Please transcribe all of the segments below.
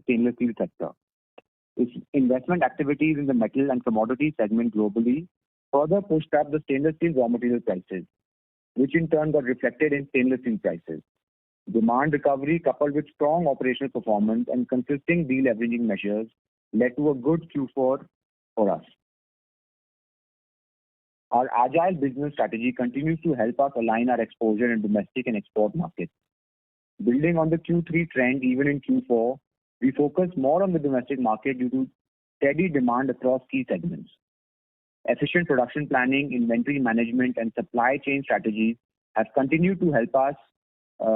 stainless steel sector. Its investment activities in the metal and commodity segment globally further pushed up the stainless steel raw material prices, which in turn got reflected in stainless steel prices. Demand recovery coupled with strong operational performance and consistent deleveraging measures led to a good Q4 for us. Our agile business strategy continues to help us align our exposure in domestic and export markets. Building on the Q3 trend, even in Q4, we focus more on the domestic market due to steady demand across key segments. Efficient production planning, inventory management, and supply chain strategies have continued to help us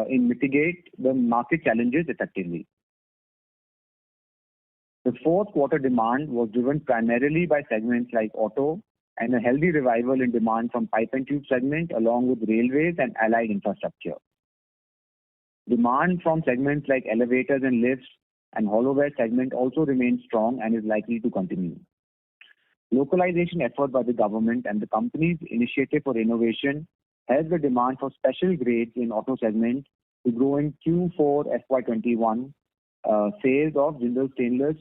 in mitigate the market challenges effectively. The fourth quarter demand was driven primarily by segments like auto and a healthy revival in demand from pipe and tube segment along with railways and allied infrastructure. Demand from segments like elevators and lifts and hollowware segment also remains strong and is likely to continue. Localization effort by the government and the company's initiative for innovation helped the demand for special grades in auto segment to grow in Q4 FY21. Sales of Jindal Stainless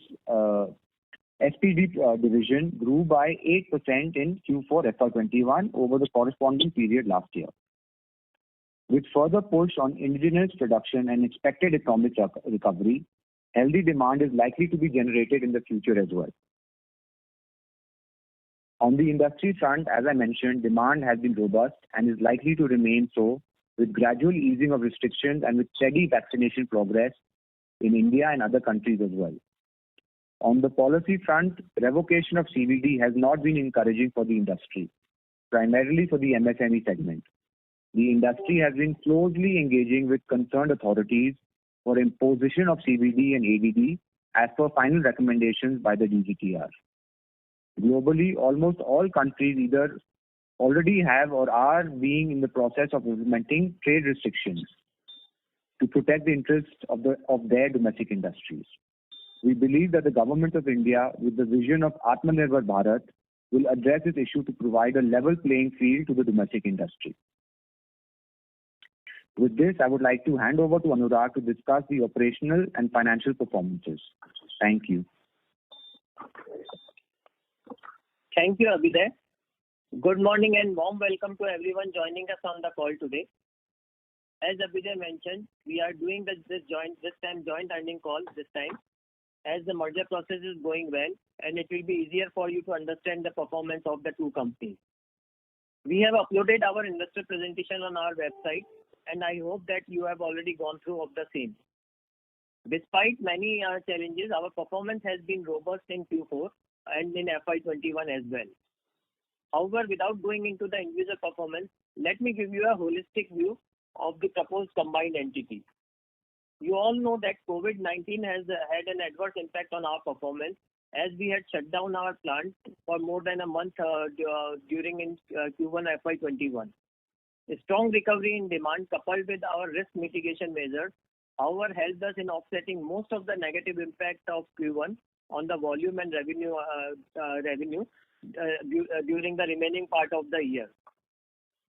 SPD division grew by 8% in Q4 FY21 over the corresponding period last year. With further push on indigenous production and expected economic recovery, healthy demand is likely to be generated in the future as well. On the industry front, as I mentioned, demand has been robust and is likely to remain so with gradual easing of restrictions and with steady vaccination progress in India and other countries as well. On the policy front, revocation of CVD has not been encouraging for the industry, primarily for the MSME segment. The industry has been closely engaging with concerned authorities for imposition of CVD and ADD as per final recommendations by the DGTR. Globally, almost all countries either already have or are being in the process of implementing trade restrictions to protect the interests of their domestic industries. We believe that the Government of India, with the vision of Atmanirbhar Bharat, will address this issue to provide a level playing field to the domestic industry. With this, I would like to hand over to Anurag to discuss the operational and financial performances. Thank you. Thank you, Abhyuday. Good morning and warm welcome to everyone joining us on the call today. As Abhyuday mentioned, we are doing this joint earning call this time as the merger process is going well and it will be easier for you to understand the performance of the two companies. We have uploaded our investor presentation on our website and I hope that you have already gone through of the same. Despite many challenges, our performance has been robust in Q4 and in FY21 as well. However, without going into the individual performance, let me give you a holistic view of the proposed combined entity. You all know that COVID-19 has had an adverse impact on our performance as we had shut down our plant for more than a month during Q1 FY21. A strong recovery in demand coupled with our risk mitigation measures, however, helped us in offsetting most of the negative impact of Q1 on the volume and revenue during the remaining part of the year.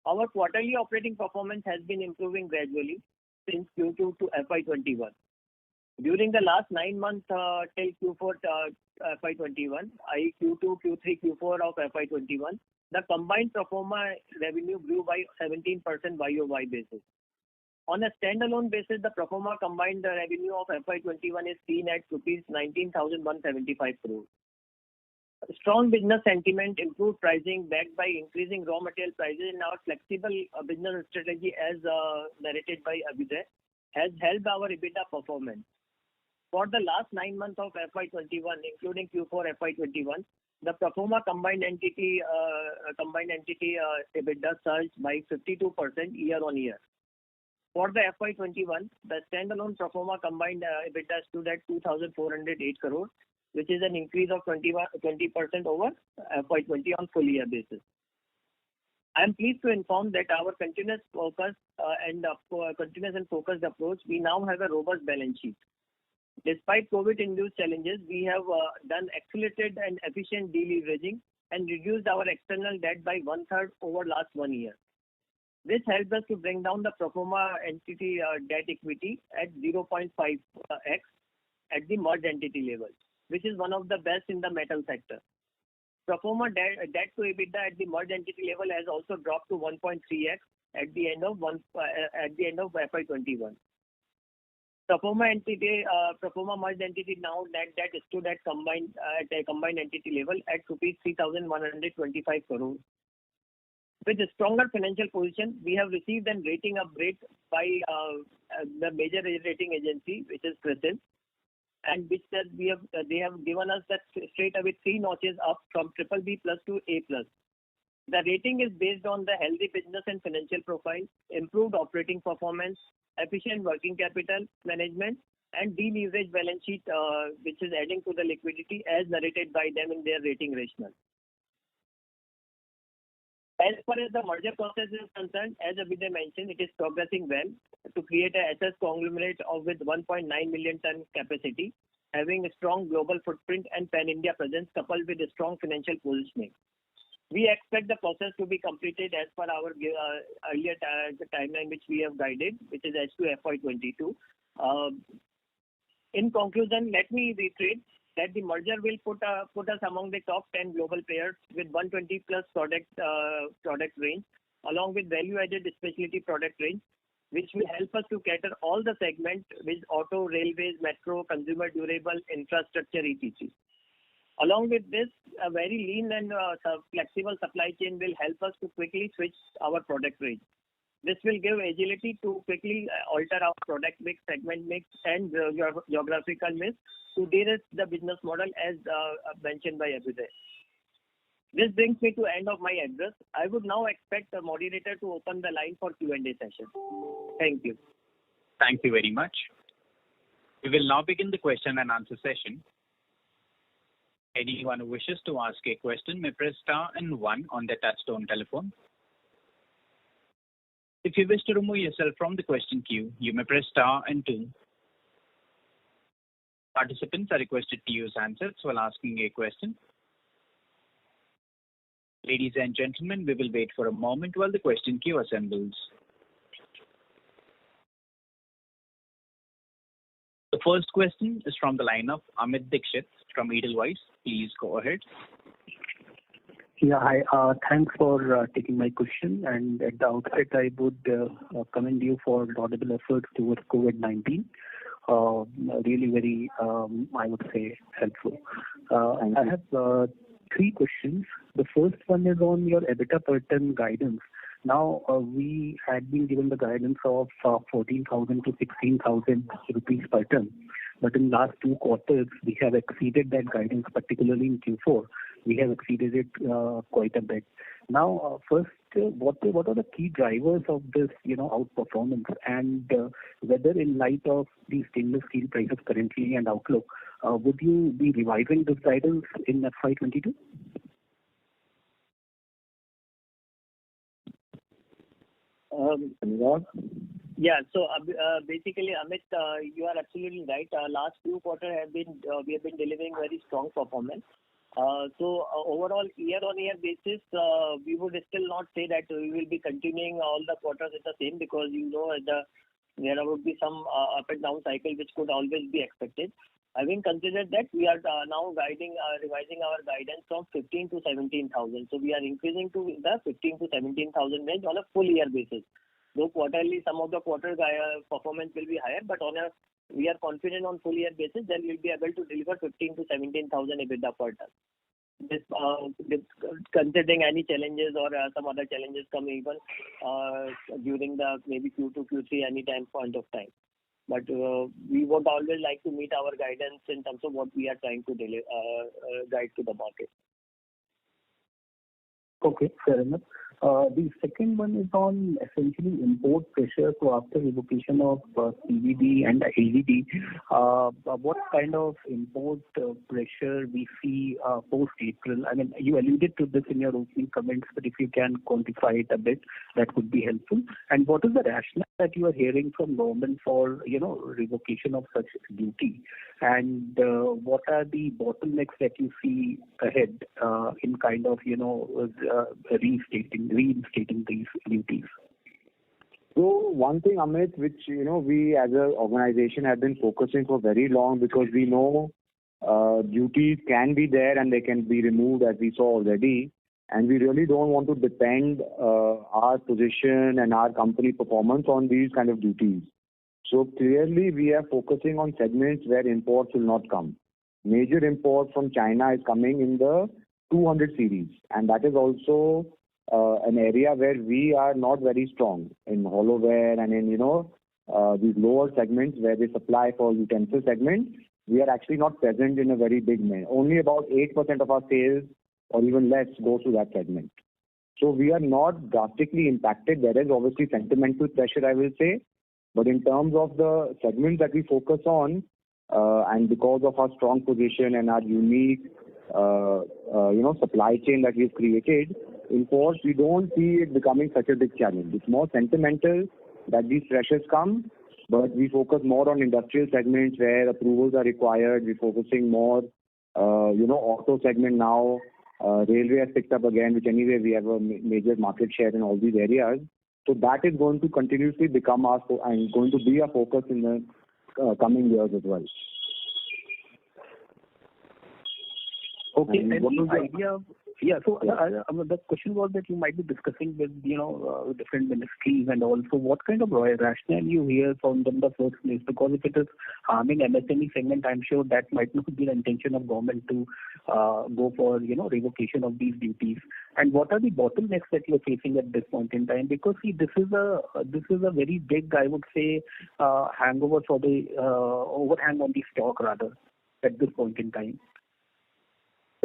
Our quarterly operating performance has been improving gradually since Q2 to FY21. During the last 9 months till Q4 FY21, i.e. Q2, Q3, Q4 of FY21, the combined pro forma revenue grew by 17% YOY basis. On a standalone basis, the pro forma combined revenue of FY21 is seen at rupees 19,175 crores. Strong business sentiment, improved pricing backed by increasing raw material prices in our flexible business strategy as narrated by Abhyuday has helped our EBITDA performance. For the last 9 months of FY21, including Q4 FY21, the pro forma combined entity EBITDA surged by 52% year on year. For the FY21, the standalone pro forma combined EBITDA stood at 2,408 crores, which is an increase of 20% over FY20 on full year basis. I am pleased to inform that our continuous and focused approach, we now have a robust balance sheet. Despite COVID-induced challenges, we have done accelerated and efficient deleveraging and reduced our external debt by 1/3 over last 1 year. This helped us to bring down the pro forma entity debt equity at 0.5x at the merged entity level, which is one of the best in the metal sector. Pro forma debt to EBITDA at the merged entity level has also dropped to 1.3x at the end of FY21. Pro forma merged entity now net debt stood at a combined entity level at rupees 3,125 crores. With a stronger financial position, we have received an rating upgrade by the major rating agency, which is CRISIL, and which that they have given us that straight away 3 notches up from BBB+ to A+. The rating is based on the healthy business and financial profile, improved operating performance, efficient working capital management, and deleveraged balance sheet, which is adding to the liquidity as narrated by them in their rating rationale. As far as the merger process is concerned, as Abhyuday mentioned, it is progressing well to create a SS conglomerate with 1.9 million ton capacity, having a strong global footprint and pan-India presence coupled with a strong financial positioning. We expect the process to be completed as per our earlier timeline which we have guided, which is H2 FY22. In conclusion, let me reiterate that the merger will put us among the top 10 global players with 120 plus product range, along with value-added specialty product range, which will help us to cater all the segments with auto, railways, metro, consumer durable, infrastructure, etc. Along with this, a very lean and flexible supply chain will help us to quickly switch our product range. This will give agility to quickly alter our product mix, segment mix, and geographical mix to de-risk the business model as mentioned by Abhyuday. This brings me to end of my address. I would now expect the moderator to open the line for Q&A session. Thank you. Thank you very much. We will now begin the question and answer session. Anyone who wishes to ask a question may press star and 1 on their touchtone telephone. If you wish to remove yourself from the question queue, you may press star and 2. Participants are requested to use handsets while asking a question. Ladies and gentlemen, we will wait for a moment while the question queue assembles. The first question is from the line of Amit Dixit from Edelweiss. Please go ahead. Yeah, hi. Thanks for taking my question. And at the outset, I would commend you for laudable efforts towards COVID-19. Really very, I would say, helpful. I have 3 questions. The first one is on your EBITDA per ton guidance. Now, we had been given the guidance of 14,000 to 16,000 rupees per ton. But in last 2 quarters, we have exceeded that guidance, particularly in Q4. We have exceeded it quite a bit. Now, first, what are the key drivers of this, outperformance, and whether in light of the stainless steel prices currently and outlook, would you be revising this guidance in FY22? Yeah, so basically, Amit, you are absolutely right. Last 2 quarters we have been delivering very strong performance. So overall, year-on-year basis, we would still not say that we will be continuing all the quarters at the same, because there would be some up and down cycle which could always be expected. Having considered that, we are now revising our guidance from 15 to 17,000. So we are increasing to the 15 to 17,000 range on a full year basis. Though quarterly, some of the quarters performance will be higher, but we are confident on full year basis, then we'll be able to deliver 15 to 17,000 EBITDA per ton. This considering any challenges or some other challenges come even during the maybe Q2, Q3, any time point of time. But we would always like to meet our guidance in terms of what we are trying to guide to the market. Okay, fair enough. The second one is on essentially import pressure. So after revocation of CVD and LVD, what kind of import pressure we see post-April? I mean, you alluded to this in your opening comments, but if you can quantify it a bit, that would be helpful. And what is the rationale that you are hearing from government for, revocation of such duty? And what are the bottlenecks that you see ahead in kind of, reinstating these duties? So one thing, Amit, which we as an organization have been focusing for very long, because we know duties can be there and they can be removed, as we saw already, and we really don't want to depend our position and our company performance on these kind of duties. So clearly, we are focusing on segments where imports will not come. Major imports from China is coming in the 200 series, and that is also an area where we are not very strong in hollowware and in these lower segments where they supply for utensil segment. We are actually not present in a very big way. Only about 8% of our sales, or even less, goes to that segment. So we are not drastically impacted. There is obviously sentimental pressure, I will say, but in terms of the segments that we focus on, and because of our strong position and our unique supply chain that we've created, imports, we don't see it becoming such a big challenge. It's more sentimental that these pressures come, but we focus more on industrial segments where approvals are required. We're focusing more, auto segment now. Railway has picked up again, which anyway we have a major market share in all these areas. So that is going to continuously become and going to be our focus in the coming years as well. Okay, and the idea. Yeah, so the question was that you might be discussing with different ministries, and also what kind of rationale you hear from them the first place, because if it is harming MSME segment, I'm sure that might not be the intention of government to go for revocation of these duties. And what are the bottlenecks that you're facing at this point in time? Because see, this is a very big, I would say, hangover for the overhang on the stock rather at this point in time.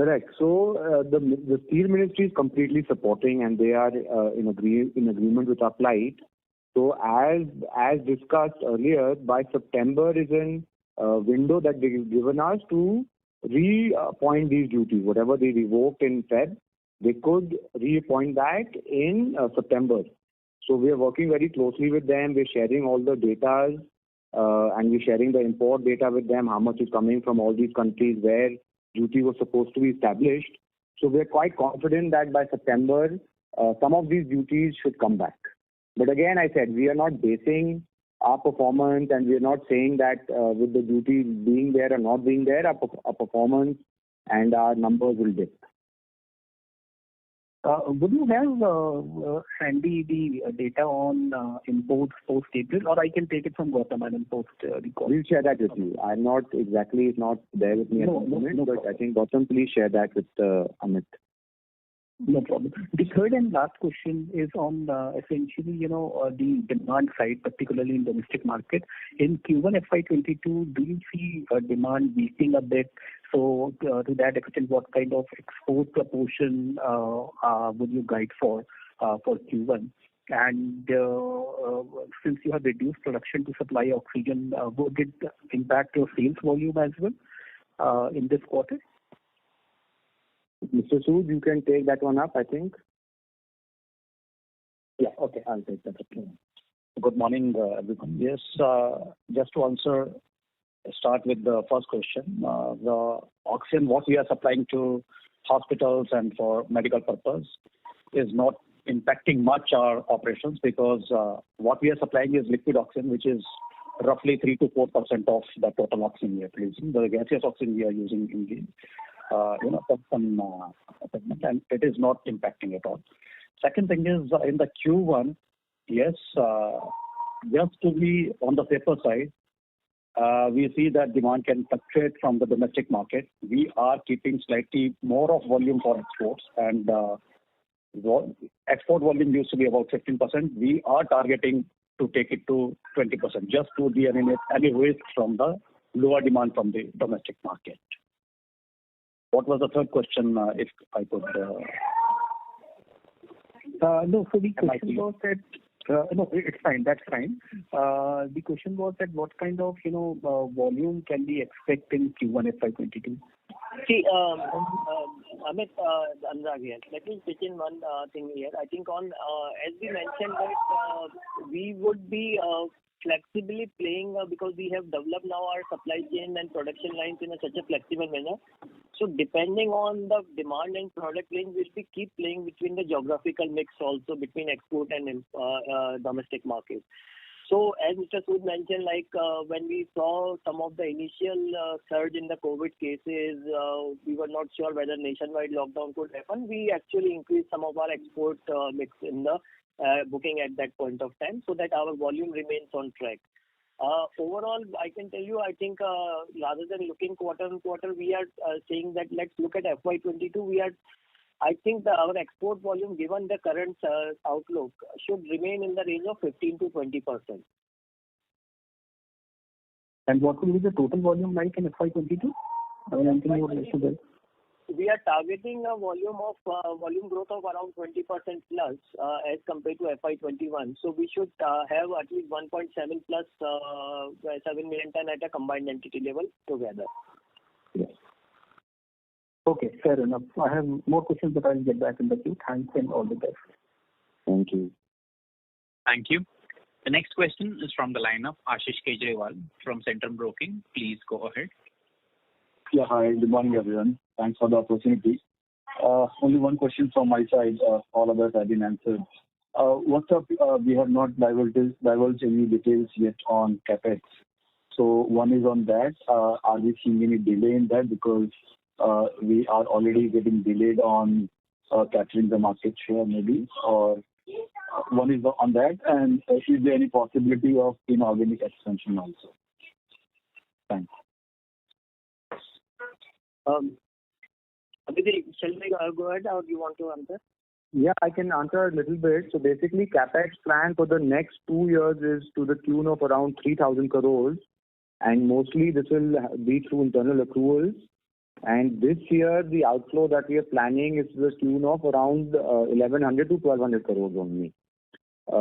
Correct. So the Steel Ministry is completely supporting, and they are in agreement with our plight. So as discussed earlier, by September is a window that they've given us to reappoint these duties. Whatever they revoked in Feb, they could reappoint that in September. So we are working very closely with them. We're sharing all the data, and we're sharing the import data with them, how much is coming from all these countries where duty was supposed to be established. So we're quite confident that by September, some of these duties should come back. But again, I said, we are not basing our performance, and we are not saying that with the duty being there or not being there, our performance and our numbers will dip. Would you have handy the data on imports post-April, or I can take it from Gautam and post the call? We'll share that with you. I'm not exactly, it's not there with me at the moment, but problem. I think Gautam, please share that with Amit. No problem. The third and last question is on essentially, the demand side, particularly in domestic market. In Q1 FY22, do you see demand weakening a bit? So to that extent, what kind of export proportion would you guide for Q1? And since you have reduced production to supply oxygen, would it impact your sales volume as well in this quarter? Mr. Sood, you can take that one up, I think. Yeah, okay, I'll take that. Good morning, everyone. Yes, just to start with the first question. The oxygen, what we are supplying to hospitals and for medical purpose, is not impacting much our operations, because what we are supplying is liquid oxygen, which is roughly 3 to 4% of the total oxygen we are producing. The gaseous oxygen we are using in the segment, and it is not impacting at all. Second thing is in the Q1, yes, just to be on the safer side, we see that demand can fluctuate from the domestic market. We are keeping slightly more of volume for exports, and export volume used to be about 15%. We are targeting to take it to 20%, just to eliminate any risk from the lower demand from the domestic market. What was the third question, if I could? No, so the question was that, no, it's fine, that's fine. The question was that what kind of, volume can we expect in Q1 FY22? See, Amit, Anurag here. Let me pitch in one thing here. I think as we mentioned that we would be flexibly playing because we have developed now our supply chain and production lines in such a flexible manner. So depending on the demand and product range, we'll be keep playing between the geographical mix also between export and domestic market. So as Mr. Sood mentioned, when we saw some of the initial surge in the COVID cases, we were not sure whether nationwide lockdown could happen. We actually increased some of our export mix in the booking at that point of time so that our volume remains on track. Overall, I can tell you, I think rather than looking quarter on quarter, we are saying that let's look at FY22. I think our export volume, given the current outlook, should remain in the range of 15 to 20%. And what will be the total volume like in FY22? Anything you would like to tell? We are targeting a volume growth of around 20% plus as compared to FY21. So we should have at least 1.7 plus 7 million ton at a combined entity level together. Yes. Okay, fair enough. I have more questions, but I'll get back in the queue. Thanks and all the best. Thank you. Thank you. The next question is from the line of Ashish Kejriwal from Centrum Broking. Please go ahead. Yeah, hi. Good morning, everyone. Thanks for the opportunity. Only one question from my side. All others have been answered. What's up? We have not divulged any details yet on capex. So one is on that. Are we seeing any delay in that because we are already getting delayed on capturing the market share, maybe? Or one is on that, and is there any possibility of inorganic expansion also? Thanks. Abhijit, shall we go ahead, or do you want to answer? Yeah, I can answer a little bit. So basically, capex plan for the next 2 years is to the tune of around 3,000 crores, and mostly this will be through internal accruals. And this year, the outflow that we are planning is to the tune of around 1,100 to 1,200 crores only.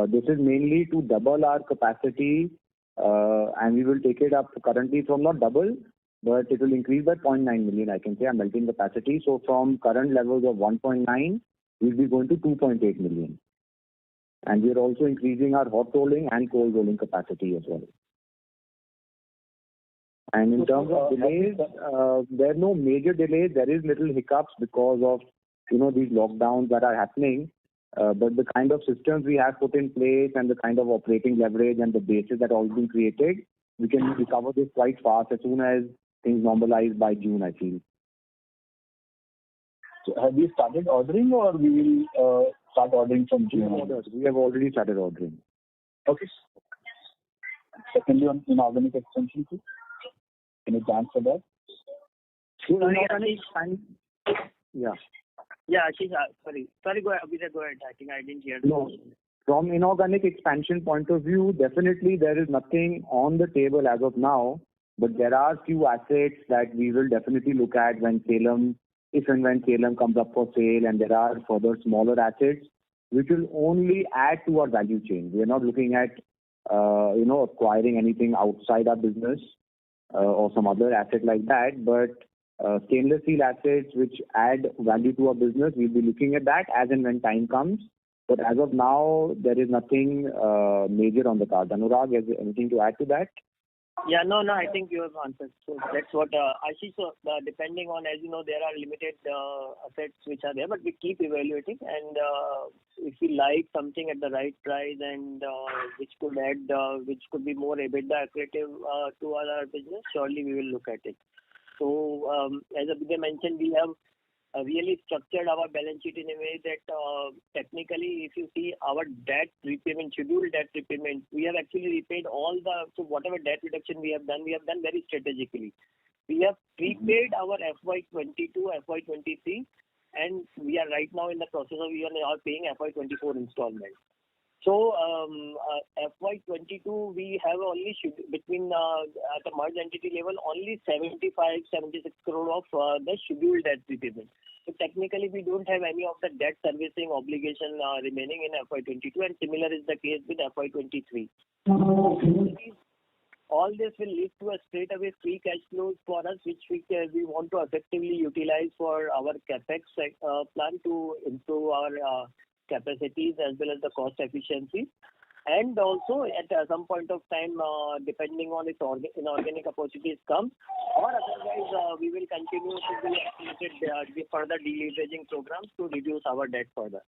This is mainly to double our capacity, and we will take it up currently from not double, but it will increase by 0.9 million, I can say, our melting capacity. So from current levels of 1.9, we'll be going to 2.8 million. And we are also increasing our hot rolling and cold rolling capacity as well. And in terms of delays, there are no major delays. There is little hiccups because of, these lockdowns that are happening. But the kind of systems we have put in place and the kind of operating leverage and the bases that are all been created, we can recover this quite fast as soon as things normalize by June, I feel. So have we started ordering, or we will start ordering from June? We have already started ordering. Okay. Secondly, on inorganic expansion, please. Any plans for that? Yeah. Yeah, Ashish, sorry. Sorry, Abhijit, go ahead. I think I didn't hear. No. From inorganic expansion point of view, definitely there is nothing on the table as of now, but there are few assets that we will definitely look at if and when Salem comes up for sale, and there are further smaller assets which will only add to our value chain. We are not looking at, acquiring anything outside our business or some other asset like that, but stainless steel assets which add value to our business, we'll be looking at that as and when time comes. But as of now, there is nothing major on the card. Anurag, has anything to add to that? Yeah, no, I think you have answered. So that's what Ashish, depending on, as you know, there are limited assets which are there, but we keep evaluating, and if we like something at the right price and which could be more EBITDA accretive to our business, surely we will look at it. So as Abhijit mentioned, we have really structured our balance sheet in a way that technically, if you see our debt repayment, scheduled debt repayment, we have actually repaid so whatever debt reduction we have done very strategically. We have prepaid our FY22, FY23, and we are right now in the process of even paying FY24 installment. So FY22, we have only between at the merged entity level only 76 crore of the scheduled debt repayment. So technically, we don't have any of the debt servicing obligation remaining in FY22, and similar is the case with FY23. All this will lead to a straightaway free cash flows for us, which we want to effectively utilize for our capex plan to improve our capacities as well as the cost efficiency. And also at some point of time, depending on its inorganic opportunities come, or otherwise we will continue to be activated the further deleveraging programs to reduce our debt further.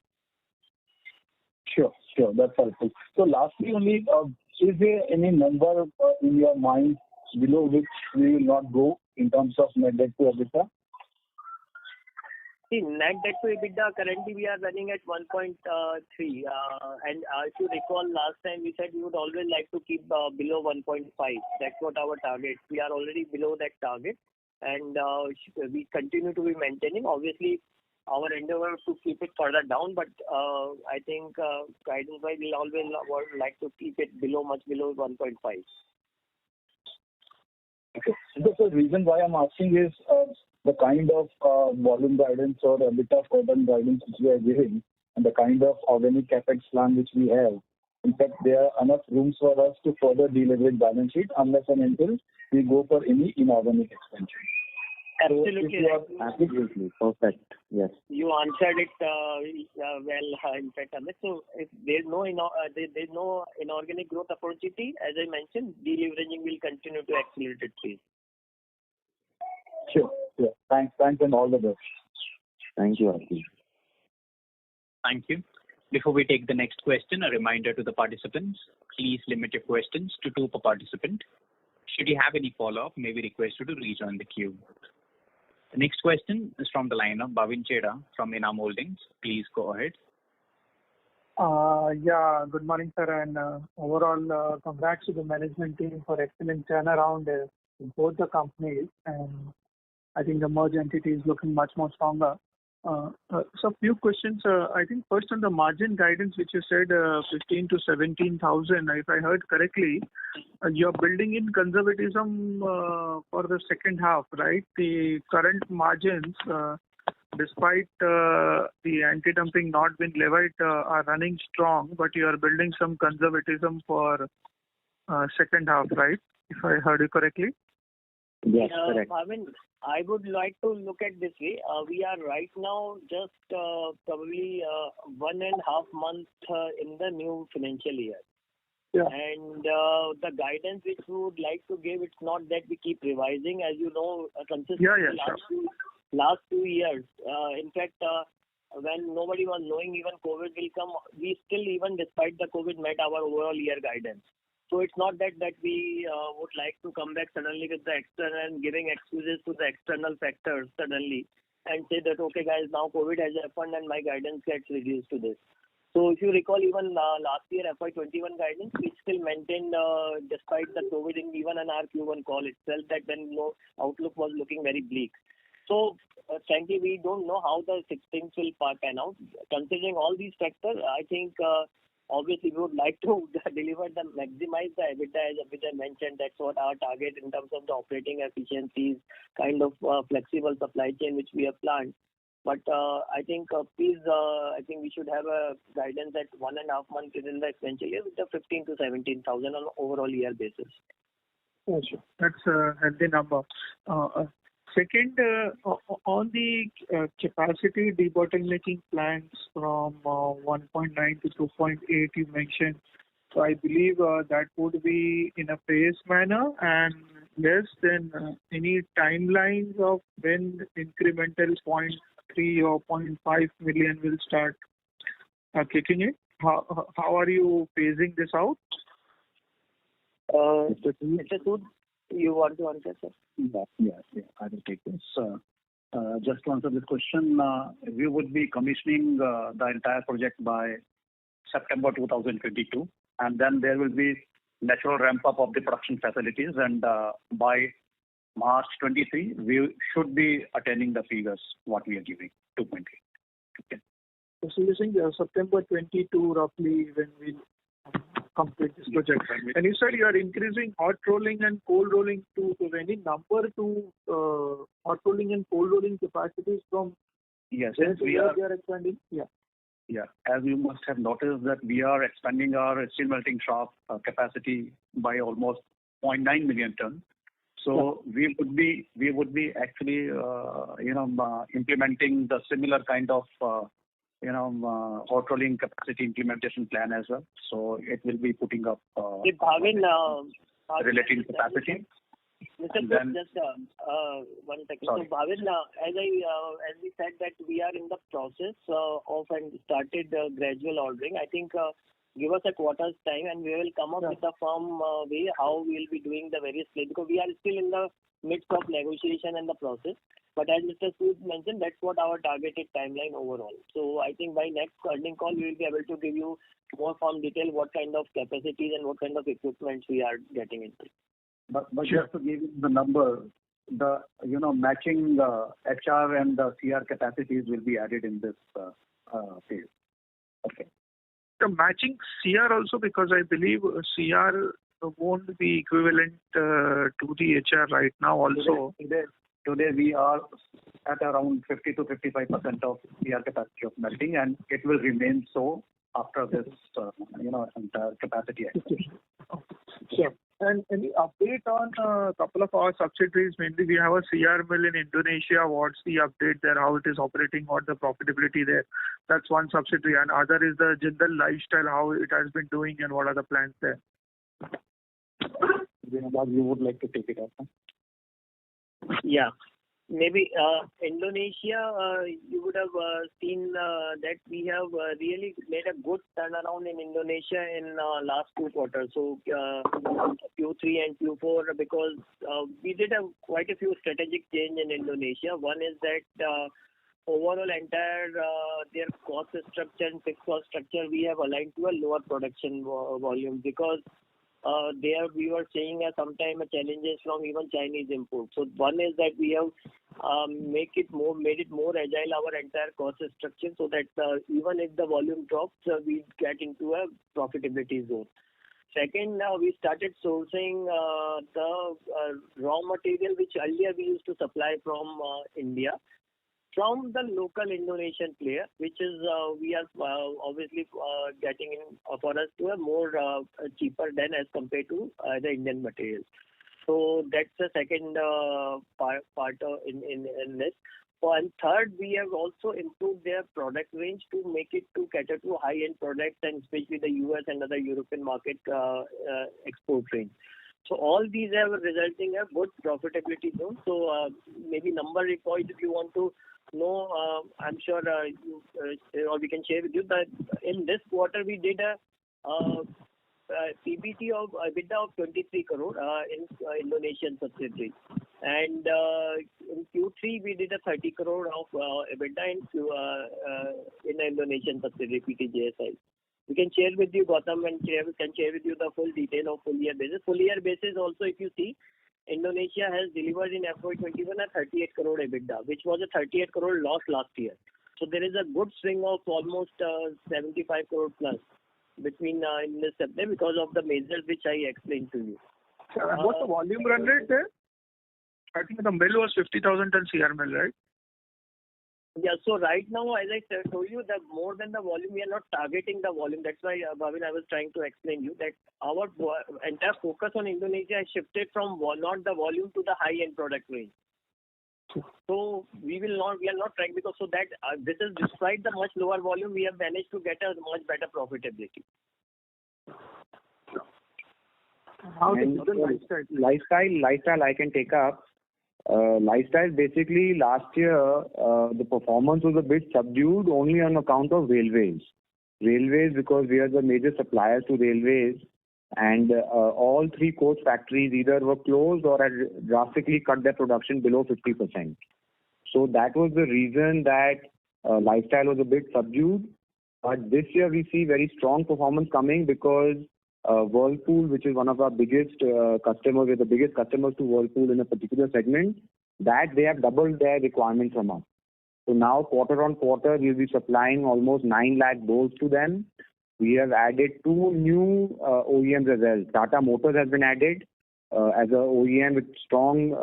Sure. That's helpful. So lastly, only is there any number in your mind below which we will not go in terms of net debt to EBITDA? See, net debt to EBITDA, currently we are running at 1.3. And if you recall, last time we said we would always like to keep below 1.5. That's what our target. We are already below that target. And we continue to be maintaining. Obviously, our endeavor to keep it further down. But I think guidance-wise, we'll always like to keep it much below 1.5. Okay. So the reason why I'm asking is the kind of volume guidance or EBITDA carbon guidance which we are giving and the kind of organic capex plan which we have. In fact, there are enough rooms for us to further deleverage balance sheet unless and until we go for any inorganic expansion. Absolutely. Absolutely. Perfect. Yes. You answered it well, in fact, Amit. So if there's no inorganic growth opportunity, as I mentioned, deleveraging will continue to accelerate its pace. Sure. Thanks, and all the best. Thank you, Ashish. Thank you. Before we take the next question, a reminder to the participants, please limit your questions to 2 per participant. Should you have any follow-up, may we request you to rejoin the queue. The next question is from the line of Bhavin Chheda from Enam Holdings. Please go ahead. Good morning, sir, and overall, congrats to the management team for excellent turnaround in both the companies, and I think the merged entity is looking much more stronger. So few questions. I think first on the margin guidance, which you said 15 to 17,000. If I heard correctly, you're building in conservatism for the second half, right? The current margins, despite the anti-dumping not being levied, are running strong, but you are building some conservatism for second half, right? If I heard you correctly. Yes, correct. Bhavin, I would like to look at this way. We are right now just probably 1.5 months in the new financial year. Yeah. And the guidance which we would like to give, it's not that we keep revising, as you know, consistently last 2 years. In fact, when nobody was knowing even COVID will come, we still, even despite the COVID, met our overall year guidance. So it's not that we would like to come back suddenly with the external and giving excuses to the external factors suddenly and say that, okay guys, now COVID has happened and my guidance gets reduced to this. So if you recall, even last year FY21 guidance, we still maintained despite the COVID, even in our Q1 call itself, that when outlook was looking very bleak. So frankly, we don't know how the 16th will pan out. Considering all these factors, I think obviously we would like to maximize the EBITDA, as Abhyuday mentioned. That's what our target in terms of the operating efficiencies, kind of flexible supply chain which we have planned. But I think I think we should have a guidance at 1.5 months within the financial year with the 15 to 17,000 on an overall year basis. Oh, sure. That's a healthy number. Second, on the capacity debottlenecking plans from 1.9 to 2.8 you mentioned, so I believe that would be in a phased manner, and yes, then any timelines of when incremental 0.3 or 0.5 million will start kicking in? How are you phasing this out? Mr. Sood, you want to answer, sir? Yeah, I will take this. Just to answer this question, we would be commissioning the entire project by September 2022, and then there will be natural ramp up of the production facilities, and by March 23, we should be attaining the figures what we are giving, 2.8. Okay. So you're saying September 22 roughly when we complete this project. And you said you are increasing hot rolling and cold rolling to any number to hot rolling and cold rolling capacities from? Yes, we are expanding. Yeah, as you must have noticed that we are expanding our steel melting shop capacity by almost 0.9 million ton. So we would be actually implementing the similar kind of hot rolling capacity implementation plan as well. So it will be putting up relating capacity. Mr. Then, just one second. Sorry. So, Bhavin, as we said that we are in the process of and started gradual ordering. I think give us a quarter's time and we will come up with a firm way how we will be doing the various play, because we are still in the midst of negotiation and the process. But as Mr. Sood mentioned, that's what our targeted timeline overall. So I think by next earning call, we will be able to give you more firm detail what kind of capacities and what kind of equipment we are getting into. But just to give you the number, the matching HR and the CR capacities will be added in this phase. Okay. The matching CR also, because I believe CR won't be equivalent to the HR right now also. Today we are at around 50 to 55% of CR capacity of melting, and it will remain so after this entire capacity expansion. Sure. And any update on a couple of our subsidiaries? Mainly we have a CR mill in Indonesia. What's the update there? How it is operating? What the profitability there? That's one subsidiary. And other is the Jindal Lifestyle, how it has been doing and what are the plans there? You would like to take it up? Huh? Yeah. Maybe Indonesia, you would have seen that we have really made a good turnaround in Indonesia in last 2 quarters. So Q3 and Q4, because we did have quite a few strategic change in Indonesia. One is that overall entire their cost structure and fixed cost structure we have aligned to a lower production volume, because there we were seeing sometimes challenges from even Chinese import. So one is that we have made it more agile our entire cost structure, so that even if the volume drops, we get into a profitability zone. Second, we started sourcing the raw material which earlier we used to supply from India, from the local Indonesian player, which is we are obviously getting in for us to a more cheaper than as compared to the Indian material. So that's the second part in this. And third, we have also improved their product range to make it to cater to high-end products, and especially the US and other European market export range. So all these have resulting a good profitability zone. So maybe number point if you want to know, I'm sure or we can share with you that in this quarter we did a PBT of EBITDA of 23 crore in Indonesian subsidiary, and in Q3 we did a 30 crore of EBITDA in the Indonesian subsidiary PTJSI. We can share with you, Gautam, and can share with you the full detail of full year basis. Full year basis also, if you see, Indonesia has delivered in FY21 a 38 crore EBITDA, which was a 38 crore loss last year. So there is a good swing of almost 75 crore plus between in this September because of the measures which I explained to you. What's the volume run rate there? I think the mill was 50,000 ton CR mill, right? Yeah, so right now, as I told you, that more than the volume, we are not targeting the volume. That's why, Bhavin, I was trying to explain you that our entire focus on Indonesia has shifted from not the volume to the high-end product range. So we are not trying, because so that this is despite the much lower volume, we have managed to get a much better profitability. How And lifestyle I can take up. Lifestyle, basically last year the performance was a bit subdued only on account of railways. Because we are the major suppliers to railways, and all 3 coach factories either were closed or had drastically cut their production below 50%. So that was the reason that lifestyle was a bit subdued. But this year we see very strong performance coming, because Whirlpool, which is one of our biggest customers, we're the biggest customers to Whirlpool in a particular segment, that they have doubled their requirement from us. So now quarter on quarter we'll be supplying almost 9 lakh bowls to them. We have added 2 new OEMs as well. Tata Motors has been added as a OEM with strong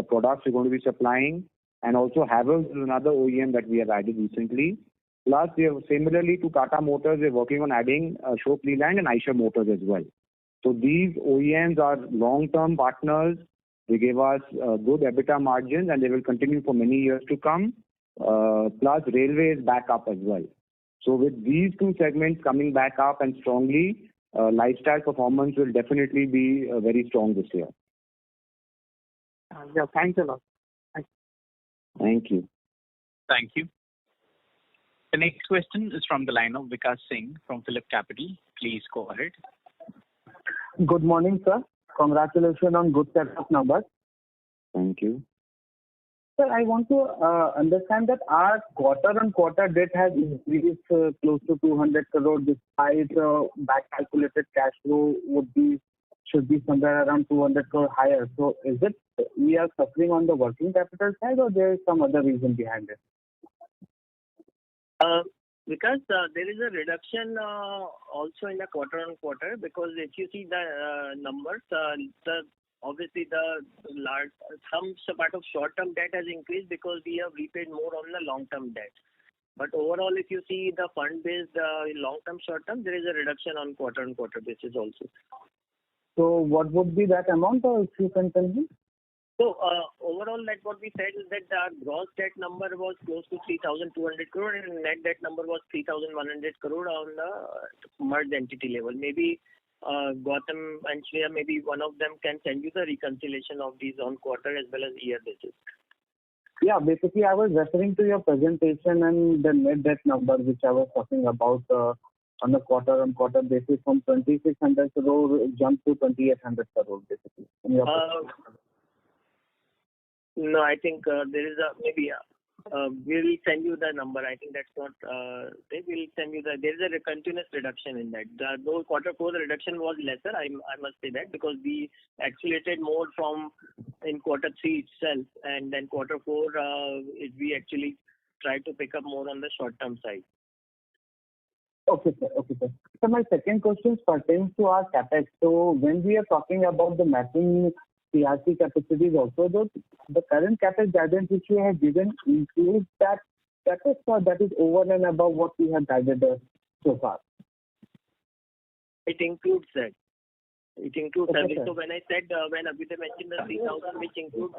products we're going to be supplying, and also Havells is another OEM that we have added recently. Plus, we have similarly to Tata Motors, we're working on adding Ashok Leyland and Eicher Motors as well. So these OEMs are long-term partners. They give us good EBITDA margins, and they will continue for many years to come. Plus, railway is back up as well. So with these two segments coming back up and strongly, lifestyle performance will definitely be very strong this year. Yeah, thanks a lot. Thank you. Thank you. The next question is from the line of Vikas Singh from Phillip Capital. Please go ahead. Good morning, sir. Congratulations on good set of numbers. Thank you. Sir, I want to understand that our quarter-on-quarter debt has increased close to 200 crore despite back-calculated cash flow should be somewhere around 200 crore higher. So is it we are suffering on the working capital side or there is some other reason behind it? Because there is a reduction also in the quarter-on-quarter, because if you see the numbers, obviously some part of short-term debt has increased because we have repaid more on the long-term debt. But overall, if you see the fund-based long-term, short-term, there is a reduction on quarter-on-quarter basis also. So what would be that amount, or if you can tell me? So overall, like what we said is that our gross debt number was close to 3,200 crore and net debt number was 3,100 crore on the merged entity level. Maybe Gautam and Shreya, maybe one of them can send you the reconciliation of these on quarter as well as year basis. Yeah, basically I was referring to your presentation and the net debt number which I was talking about on a quarter-on-quarter basis from 2,600 crore jump to 2,800 crore basically. No, I think there is we will send you the number. I think that's not, they will send you there is a continuous reduction in that. Though quarter 4, the reduction was lesser, I must say that, because we accelerated more from in quarter 3 itself, and then quarter 4, we actually tried to pick up more on the short-term side. Okay, sir. So my second question pertains to our capex. So when we are talking about the mapping CRC capacities also, the current capex guidance which we have given includes that capex, or that is over and above what we have guided so far? It includes that. It includes okay, everything. Sir. So when I said, when Abhyuday mentioned the 3,000, which includes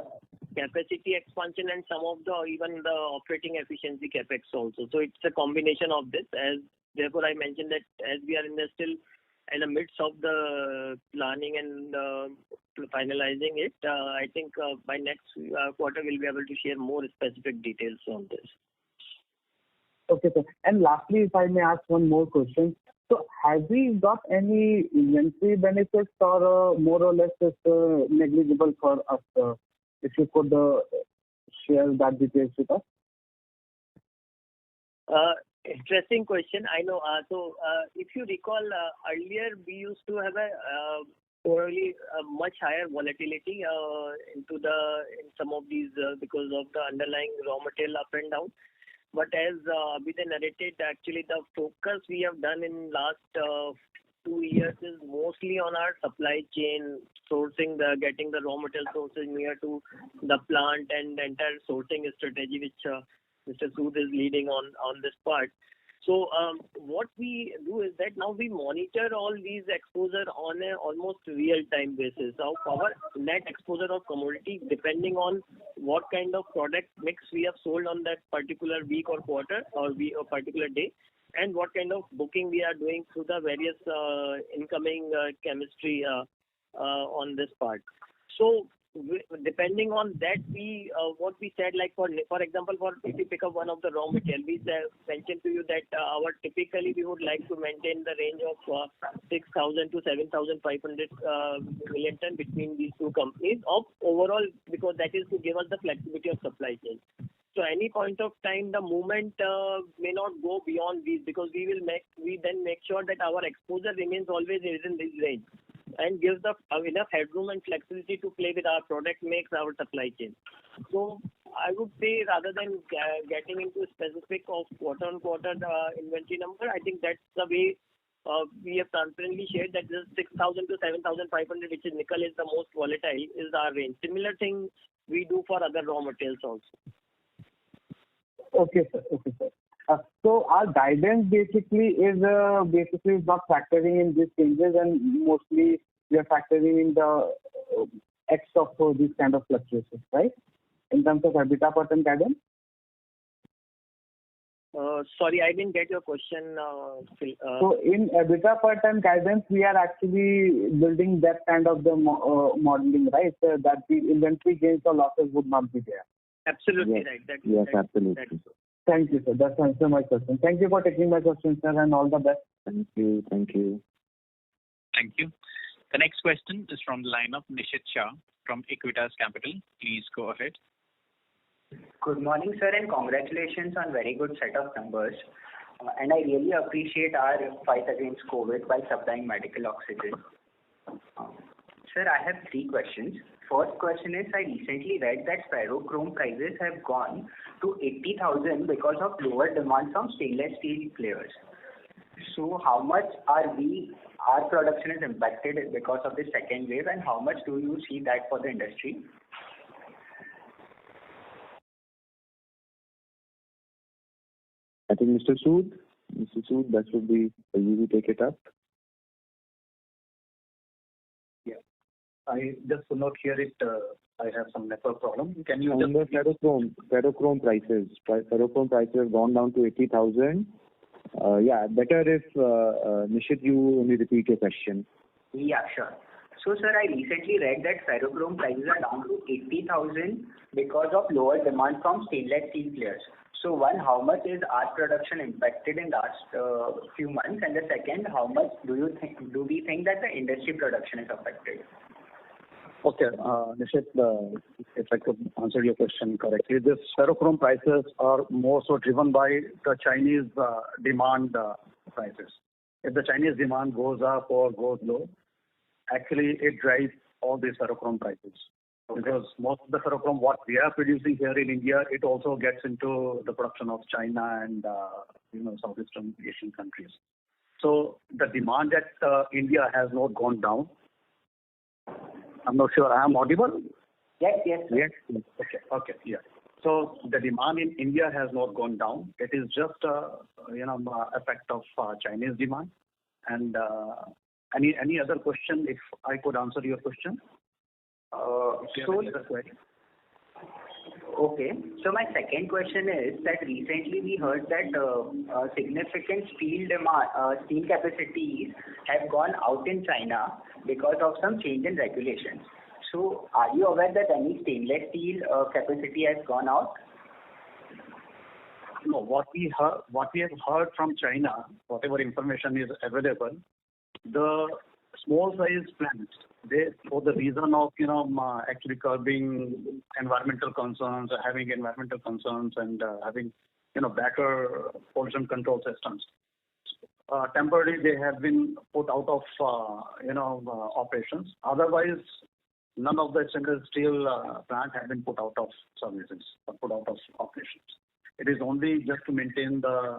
capacity expansion and some of even the operating efficiency capex also. So it's a combination of this. Therefore, I mentioned that as we are still in the midst of the planning and finalizing it, I think by next quarter we'll be able to share more specific details on this. Okay, sir. And lastly, if I may ask one more question. So have we got any inventory benefits, or more or less it's negligible for us? If you could share that details with us. Interesting question. I know. So if you recall, earlier we used to have probably a much higher volatility in some of these because of the underlying raw material up and down. But as Abhyuday narrated, actually the focus we have done in last 2 years is mostly on our supply chain sourcing, getting the raw material sources near to the plant, and the entire sourcing strategy which Mr. Sood is leading on this part. So what we do is that now we monitor all these exposure on a almost real-time basis. So our net exposure of commodity, depending on what kind of product mix we have sold on that particular week or quarter or particular day, and what kind of booking we are doing through the various incoming chemistry on this part. So depending on that, what we said, like for example, if you pick up one of the raw material, we mentioned to you that typically we would like to maintain the range of 6,000 to 7,500 million ton between these two companies of overall, because that is to give us the flexibility of supply chain. So any point of time, the movement may not go beyond these, because we then make sure that our exposure remains always within this range and gives enough headroom and flexibility to play with our product mix, our supply chain. So I would say, rather than getting into specific of quarter-on-quarter inventory number, I think that's the way we have transparently shared that this 6,000 to 7,500, which is nickel, is the most volatile, is our range. Similar thing we do for other raw materials also. Okay, sir. So our guidance basically is not factoring in these changes, and mostly we are factoring in the X of these kind of fluctuations, right? In terms of EBITDA per ton guidance? Sorry, I didn't get your question. So in EBITDA per ton guidance, we are actually building that kind of the modeling, right? That the inventory gains or losses would not be there. Absolutely Yes. right. Yes, absolutely. That's so. Thank you, sir. That's answered my question. Thank you for taking my question, sir, and all the best. Thank you. Thank you. Thank you. The next question is from the line of Nishit Shah from Equitas Capital. Please go ahead. Good morning, sir, and congratulations on very good set of numbers. And I really appreciate our fight against COVID by supplying medical oxygen. Sir, I have 3 questions. First question is, I recently read that ferrochrome prices have gone to 80,000 because of lower demand from stainless steel players. So how much our production is impacted because of the second wave, and how much do you see that for the industry? I think Mr. Sood, that should be for you to take it up. I just could not hear it. I have some network problem. Can you On the ferrochrome prices. Ferrochrome prices have gone down to 80,000. Better if Nishit, you only repeat your question. Yeah, sure. So, sir, I recently read that ferrochrome prices are down to 80,000 because of lower demand from stainless steel players. So, one, how much is our production impacted in last few months? And the second, how much do we think that the industry production is affected? Okay, Nishit, if I could answer your question correctly, this ferrochrome prices are more so driven by the Chinese demand prices. If the Chinese demand goes up or goes low, actually it drives all these ferrochrome prices. Okay. Because most of the ferrochrome what we are producing here in India, it also gets into the production of China and Southeastern Asian countries. So the demand at India has not gone down. I'm not sure I am audible. Yes. Okay. Yeah. So the demand in India has not gone down. It is just effect of Chinese demand. And any other question? If I could answer your question. Okay. So my second question is that recently we heard that significant steel capacities have gone out in China because of some change in regulations. So are you aware that any stainless steel capacity has gone out? No, what we have heard from China, whatever information is available, the small size plants, they, for the reason of actually curbing environmental concerns, having environmental concerns, and having better pollution control systems, temporarily they have been put out of operations. Otherwise, none of the stainless steel plant have been put out of services or put out of operations. It is only just to maintain the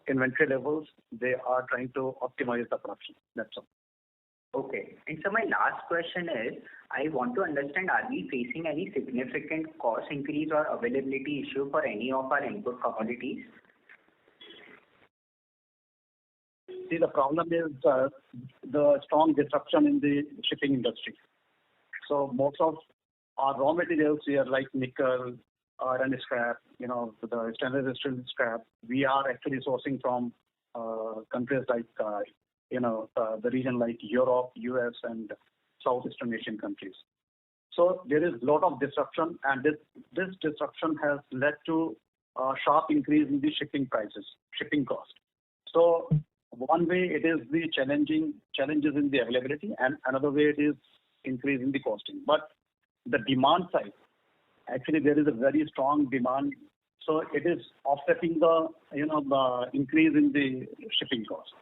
inventory levels. They are trying to optimize the production. That's all. Okay. And so my last question is, I want to understand, are we facing any significant cost increase or availability issue for any of our input commodities? See, the problem is the strong disruption in the shipping industry. So most of our raw materials here, like nickel, iron scrap, the stainless steel scrap, we are actually sourcing from countries like the region like Europe, US, and Southeastern Asian countries. So there is a lot of disruption, and this disruption has led to a sharp increase in the shipping prices, shipping cost. So one way it is the challenges in the availability, and another way it is increase in the costing. But the demand side, actually there is a very strong demand, so it is offsetting the increase in the shipping cost.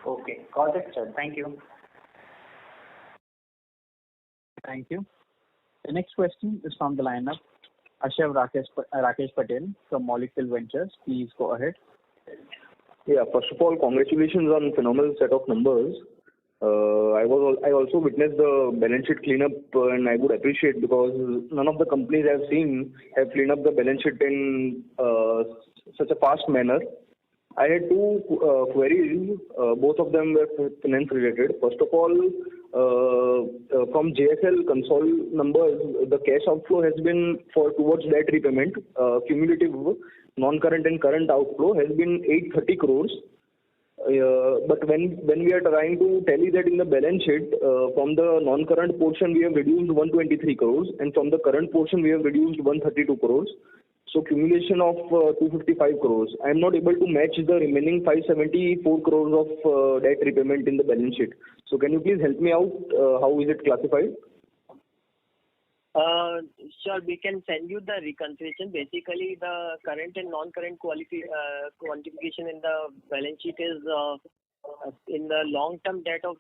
Okay, got it, sir. Thank you. Thank you. The next question is from the line of Ashav Rakesh Patel from Molecule Ventures. Please go ahead. Yeah, first of all, congratulations on phenomenal set of numbers. I also witnessed the balance sheet cleanup, and I would appreciate, because none of the companies I've seen have cleaned up the balance sheet in such a fast manner. I had 2 queries. Both of them were finance related. First of all, from JSL console numbers, the cash outflow has been towards debt repayment, cumulative non-current and current outflow has been 830 crores. But when we are trying to tally that in the balance sheet, from the non-current portion we have reduced 123 crores, and from the current portion we have reduced 132 crores. So cumulation of 255 crores. I am not able to match the remaining 574 crores of debt repayment in the balance sheet. So can you please help me out? How is it classified? Sure, we can send you the reconciliation. Basically, the current and non-current quantification in the balance sheet is in the long-term debt of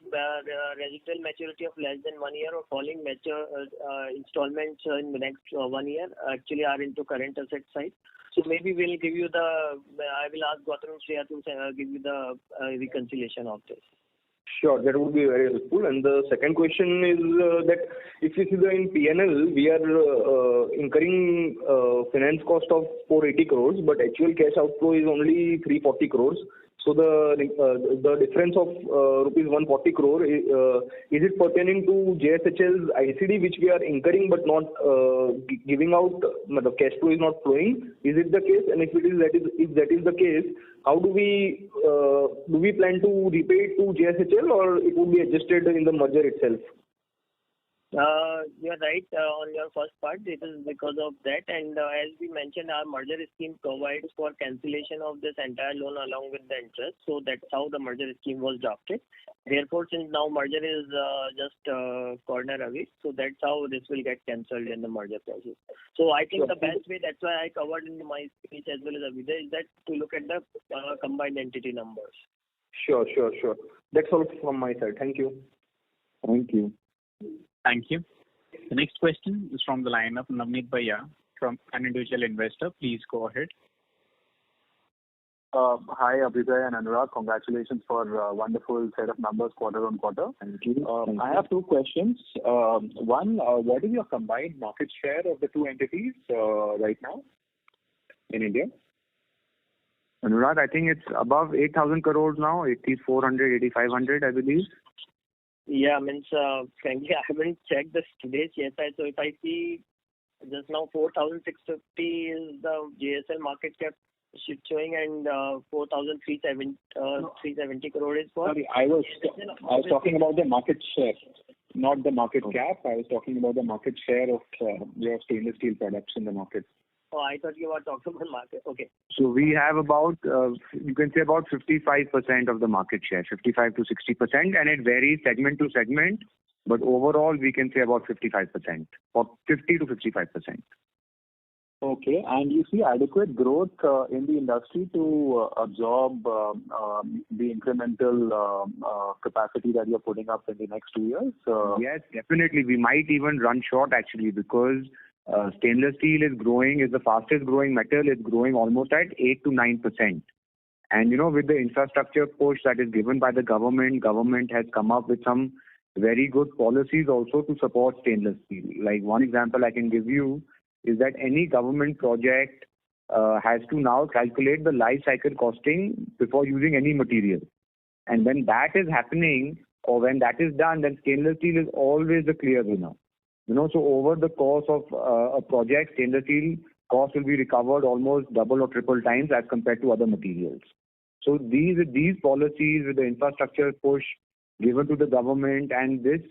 residual maturity of less than 1 year or falling installments in the next 1 year actually are into current asset side. So maybe we'll give you I will ask Gautam and Shreya to give you the reconciliation of this. Sure, that would be very helpful. And the second question is that if you see in PNL, we are incurring finance cost of 480 crores, but actual cash outflow is only 340 crores. So the difference of rupees 140 crore, is it pertaining to JSHL's ICD which we are incurring but not giving out, the cash flow is not flowing? Is it the case? And if that is the case, how do we plan to repay it to JSHL, or it would be adjusted in the merger itself? You are right on your first part. It is because of that, and as we mentioned, our merger scheme provides for cancellation of this entire loan along with the interest. So that's how the merger scheme was drafted. Therefore, since now merger is just corner away, so that's how this will get cancelled in the merger process. So I think the best way, that's why I covered in my speech as well as Abhyuday, is that to look at the combined entity numbers. Sure. That's all from my side. Thank you. Thank you. Thank you. The next question is from the line of Navneet Bhaiya from an individual investor. Please go ahead. Hi, Abhyuday and Anurag. Congratulations for a wonderful set of numbers quarter on quarter. Thank you. I have two questions. One, what is your combined market share of the two entities right now in India? Anurag, I think it's above 8,000 crores now, 8,400, 8,500, I believe. Yeah, frankly, I haven't checked this today's CSI. So if I see just now 4,650 is the JSL market cap showing, and 4,370 crore is for. Sorry, I was talking about the market share, not the market cap. I was talking about the market share of your stainless steel products in the market. Oh, I thought you were talking about market. Okay. So we have about, you can say about 55% of the market share, 55 to 60%, and it varies segment to segment. But overall, we can say about 55%, or 50 to 55%. Okay, and you see adequate growth in the industry to absorb the incremental capacity that you're putting up in the next 2 years? Yes, definitely. We might even run short actually, because stainless steel is growing, is the fastest growing metal. It's growing almost at 8 to 9%. And with the infrastructure push that is given by the government has come up with some very good policies also to support stainless steel. Like one example I can give you is that any government project has to now calculate the life cycle costing before using any material. And when that is happening, or when that is done, then stainless steel is always the clear winner. So over the course of a project, stainless steel cost will be recovered almost double or triple times as compared to other materials. So these policies with the infrastructure push given to the government, and this,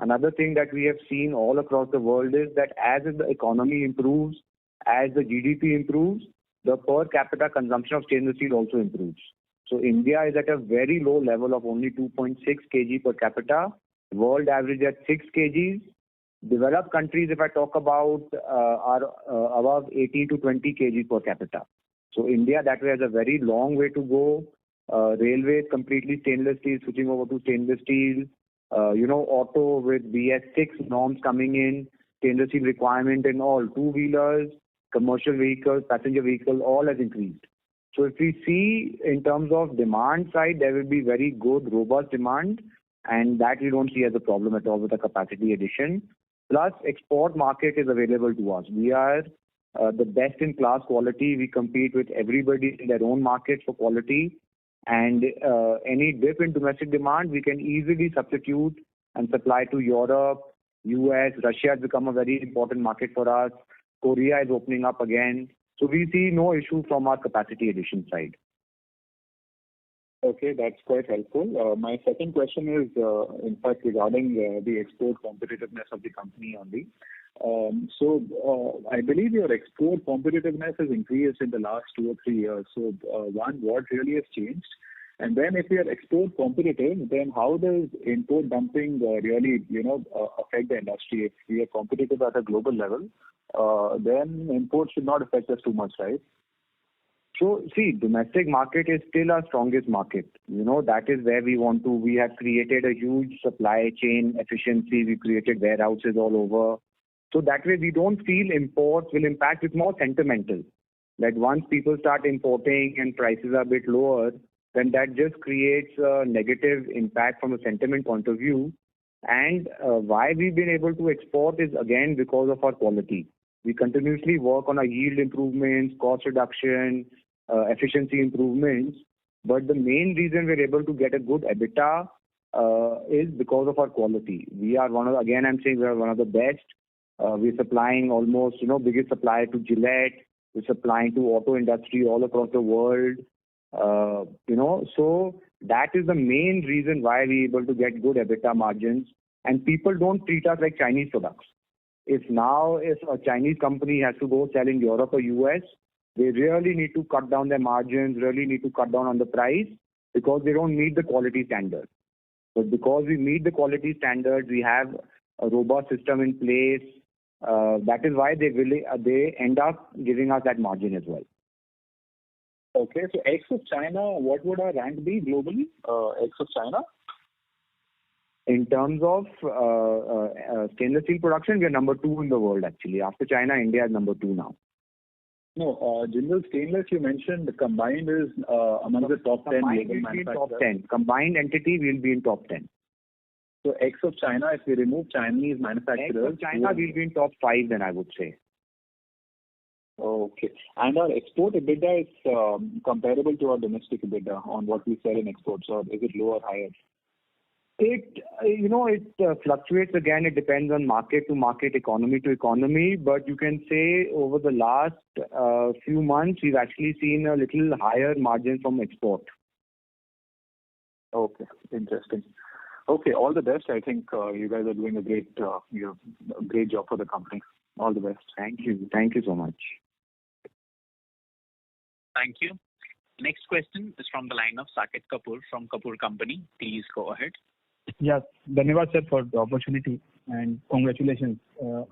another thing that we have seen all across the world is that as the economy improves, as the GDP improves, the per capita consumption of stainless steel also improves. So India is at a very low level of only 2.6 kg per capita, world average at 6 kgs. Developed countries, if I talk about, are above 18 to 20 kg per capita. So India that way has a very long way to go. Railways completely stainless steel, switching over to stainless steel. Auto with BS6 norms coming in, stainless steel requirement in all two-wheelers, commercial vehicles, passenger vehicles, all has increased. So if we see in terms of demand side, there will be very good, robust demand, and that we don't see as a problem at all with the capacity addition. Plus, export market is available to us. We are the best in class quality. We compete with everybody in their own markets for quality. And any dip in domestic demand, we can easily substitute and supply to Europe, US. Russia has become a very important market for us. Korea is opening up again. So we see no issue from our capacity addition side. Okay, that's quite helpful. My second question is, in fact, regarding the export competitiveness of the company only. I believe your export competitiveness has increased in the last 2 or 3 years. So, one, what really has changed? And then if we are export competitive, then how does import dumping really, affect the industry? If we are competitive at a global level, then imports should not affect us too much, right? So, see, domestic market is still our strongest market. That is where we have created a huge supply chain efficiency. We created warehouses all over. So that way we don't feel imports will impact. It's more sentimental. That once people start importing and prices are a bit lower, then that just creates a negative impact from a sentiment point of view. And why we've been able to export is again because of our quality. We continuously work on our yield improvements, cost reduction, efficiency improvements. But the main reason we're able to get a good EBITDA is because of our quality. We are one of the best. We're supplying almost, biggest supplier to Gillette. We're supplying to auto industry all across the world. So that is the main reason why we're able to get good EBITDA margins. And people don't treat us like Chinese products. If a Chinese company has to go sell in Europe or US, they really need to cut down their margins, really need to cut down on the price because they don't meet the quality standards. But because we meet the quality standards, we have a robust system in place. That is why they end up giving us that margin as well. Okay, so ex of China, what would our rank be globally? Ex of China? In terms of stainless steel production, we are number 2 in the world actually. After China, India is number 2 now. No, Jindal Stainless you mentioned combined is among the top 10 global manufacturers. Top 10. Combined entity will be in top 10. So ex of China, if we remove Chinese manufacturers... Ex of China, we'll be in top 5 then I would say. Okay. And our export EBITDA is comparable to our domestic EBITDA on what we sell in exports, or is it lower or higher? It fluctuates again. It depends on market to market, economy to economy. But you can say over the last few months, we've actually seen a little higher margin from export. Okay, interesting. Okay, all the best. I think you guys are doing a great job for the company. All the best. Thank you. Thank you so much. Thank you. Next question is from the line of Saket Kapoor from Kapoor Company. Please go ahead. Yes, धन्यवाद sir for the opportunity and congratulations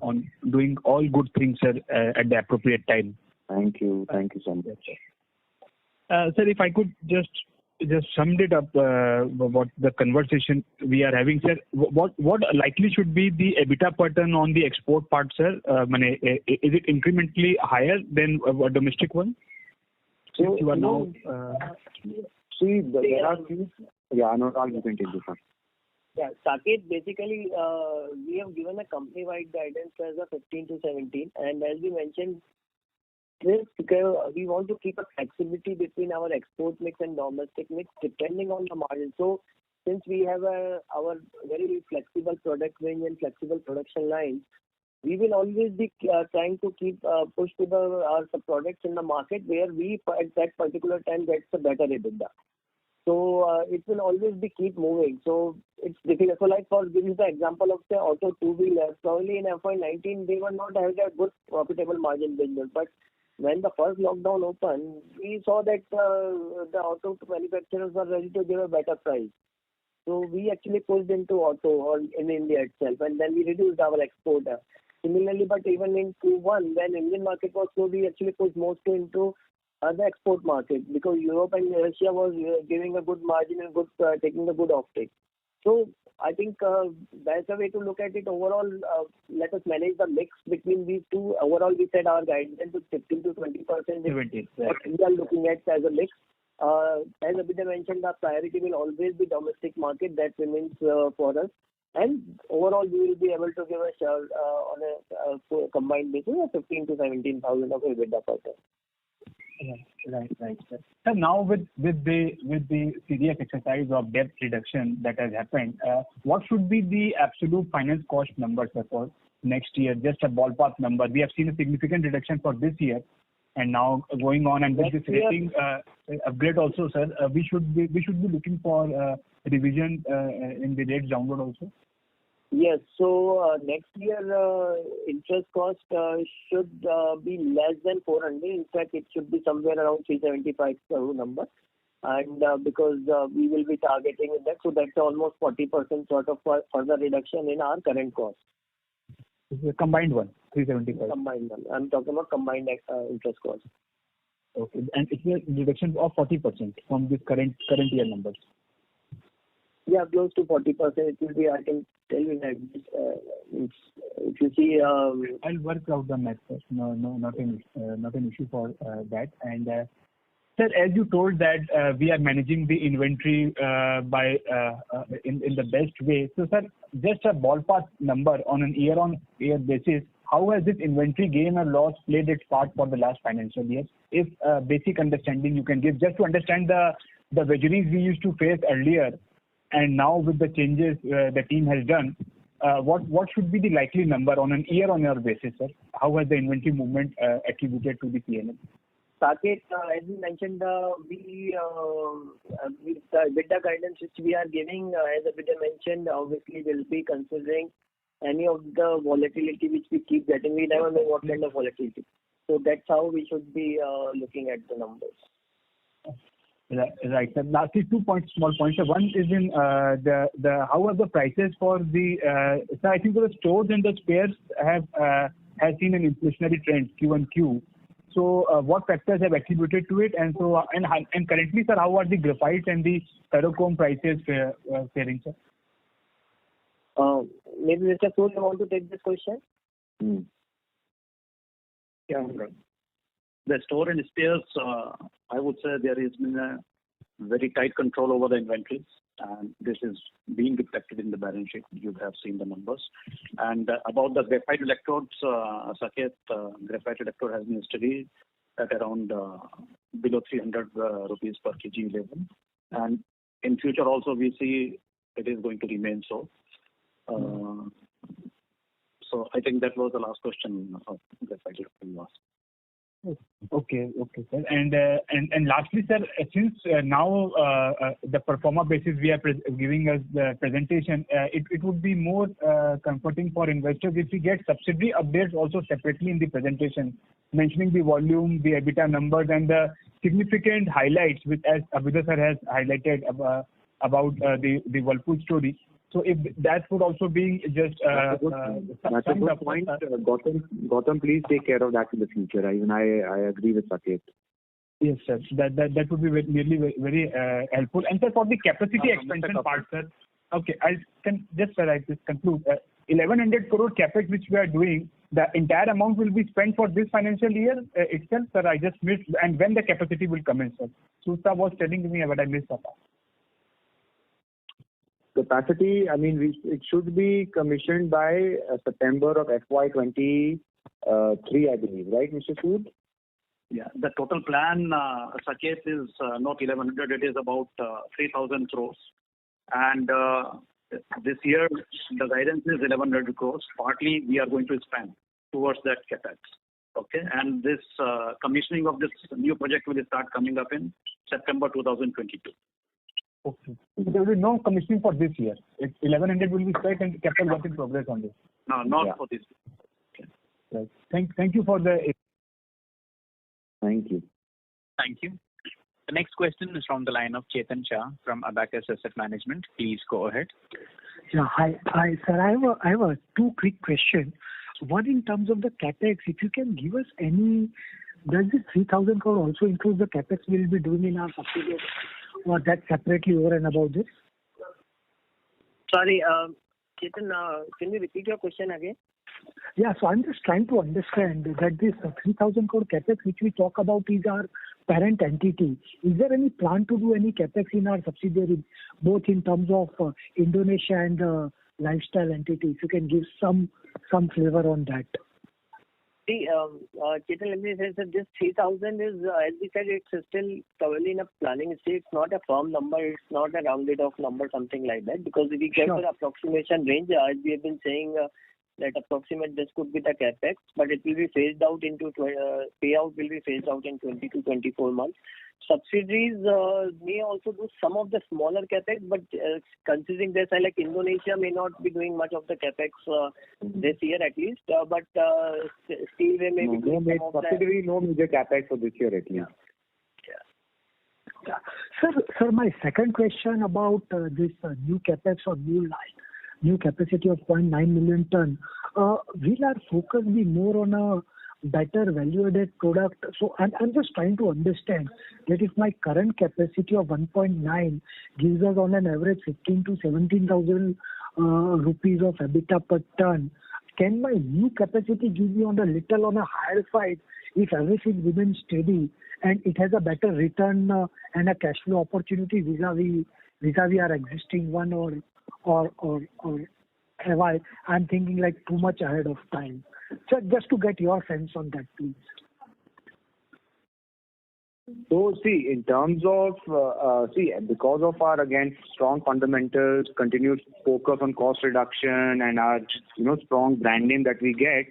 on doing all good things sir at the appropriate time. Thank you so much. Sir, if I could just summed it up what the conversation we are having, sir. What likely should be the EBITDA pattern on the export part, sir? Is it incrementally higher than a domestic one? So you are now. There are few. Yeah, Anurag, you can take this one. Yeah, Saket, basically, we have given a company-wide guidance as of 15 to 17, and as we mentioned, we want to keep a flexibility between our export mix and domestic mix depending on the margin. So, since we have our very flexible product range and flexible production lines, we will always be trying to keep push to our products in the market where we at that particular time gets a better EBITDA. So it will always be keep moving. So it's difficult. So like for giving the example of the auto two-wheelers, probably in FY19 they were not having a good profitable margin business. But when the first lockdown opened, we saw that the auto manufacturers were ready to give a better price. So we actually pushed into auto or in India itself, and then we reduced our export. Similarly, but even in Q1, when Indian market was slow, we actually pushed most into the export market because Europe and Russia was giving a good margin and good taking a good offtake. So I think that's a way to look at it. Overall, let us manage the mix between these two. Overall, we said our guidance is 15 to 20%. 20, what we are looking at as a mix. As Abhyuday mentioned, our priority will always be domestic market. That remains for us. And overall, we will be able to give a share on a combined basis of 15 to 17,000 of EBITDA per ton. Right, sir. So now with the serious exercise of debt reduction that has happened, what should be the absolute finance cost number, sir, for next year? Just a ballpark number. We have seen a significant reduction for this year, and now going on and with this rating upgrade also, sir, we should be looking for revision in the rates downward also. Yes. So next year interest cost should be less than 400. In fact, it should be somewhere around 375 crore number. And because we will be targeting that, so that's almost 40% sort of further reduction in our current cost. It's a combined one, 375. Combined one. I'm talking about combined interest cost. Okay, and it's a reduction of 40% from this current year numbers. Yeah, close to 40%. It will be, I can tell you that if you see... I'll work out the math first. No, not an issue for that. And sir, as you told that we are managing the inventory by in the best way. So sir, just a ballpark number on an year-on-year basis, how has this inventory gain or loss played its part for the last financial year? If basic understanding you can give, just to understand the vagaries we used to face earlier, and now with the changes the team has done, what should be the likely number on an year-on-year basis, sir? How has the inventory movement attributed to the P&L? Saket, as we mentioned, with the EBITDA guidance which we are giving, as Abhyuday mentioned, obviously we'll be considering any of the volatility which we keep getting. We never know what kind of volatility. So that's how we should be looking at the numbers. Right. Lastly, small points. One is in the how are the prices for the so I think the stores and the spares have seen an inflationary trend Q1Q. So what factors have attributed to it, and so and currently, sir, how are the graphite and the ferrochrome prices faring, sir? Maybe Mr. Sood, you want to take this question? Yeah. The store and spares, I would say there has been a very tight control over the inventories, and this is being reflected in the balance sheet. You have seen the numbers. And about the graphite electrodes, Saket, graphite electrode has been steady at around below 300 rupees per kg level. And in future also we see it is going to remain so. So I think that was the last question of graphite electrode you asked. Okay, sir. And lastly, sir, since now the pro forma basis we are giving us the presentation, it would be more comforting for investors if we get subsidiary updates also separately in the presentation, mentioning the volume, the EBITDA numbers, and the significant highlights, which as Abhyuday sir has highlighted about the Whirlpool story. So if that would also be just that's a good point. Gautam, please take care of that in the future. Even I agree with Saket. Yes, sir. That would be very helpful. And sir, for the capacity expansion part, sir. Okay, I just conclude. 1,100 crore capex which we are doing, the entire amount will be spent for this financial year itself, sir. I just missed, and when the capacity will come in, sir. Susta was telling me, but I missed that. Capacity, I mean, it should be commissioned by September of FY23, I believe, right, Mr. Sood? Yeah, the total plan, Saket, is not 1,100, it is about 3,000 crores. And this year, the guidance is 1,100 crores. Partly, we are going to spend towards that capex. Okay, and this commissioning of this new project will start coming up in September 2022. Okay. There will be no commissioning for this year. 1,100 will be spent and capital work in progress on this. No, not for this year. Okay. Right. Thank you for the. Thank you. Thank you. The next question is from the line of Chetan Shah from Abacus Asset Management. Please go ahead. Yeah, hi, sir. I have a two quick questions. One, in terms of the capex, if you can give us any, does this 3,000 crore also include the capex we will be doing in our subsidiary, or that separately over and above this? Sorry, Chetan, can you repeat your question again? Yeah, so I'm just trying to understand that this 3,000 crore capex which we talk about is our parent entity. Is there any plan to do any capex in our subsidiary, both in terms of Indonesia and lifestyle entity? If you can give some flavor on that. Chetan, let me say that this 3,000 is, as we said, it's still probably in a planning stage. It's not a firm number. It's not a rounded off number, something like that. Because if we get an approximation range, as we have been saying, that approximate this could be the capex, but it will be phased out into payout will be phased out in 20 to 24 months. Subsidiaries may also do some of the smaller capex, but considering this, like Indonesia may not be doing much of the capex this year at least, but still they may be doing some of subsidiary, no major capex for this year at least. Yeah. Sir, my second question about this new capex or new line, new capacity of 0.9 million ton. Will our focus be more on a better value-added product? So I'm just trying to understand that if my current capacity of 1.9 gives us on an average 15 to 17,000 rupees of EBITDA per ton, can my new capacity give me on a higher side if everything remains steady and it has a better return and a cash flow opportunity vis-a-vis our existing one, or have I'm thinking like too much ahead of time? So just to get your sense on that, please. So see, in terms of because of our again strong fundamentals, continued focus on cost reduction, and our strong brand name that we get,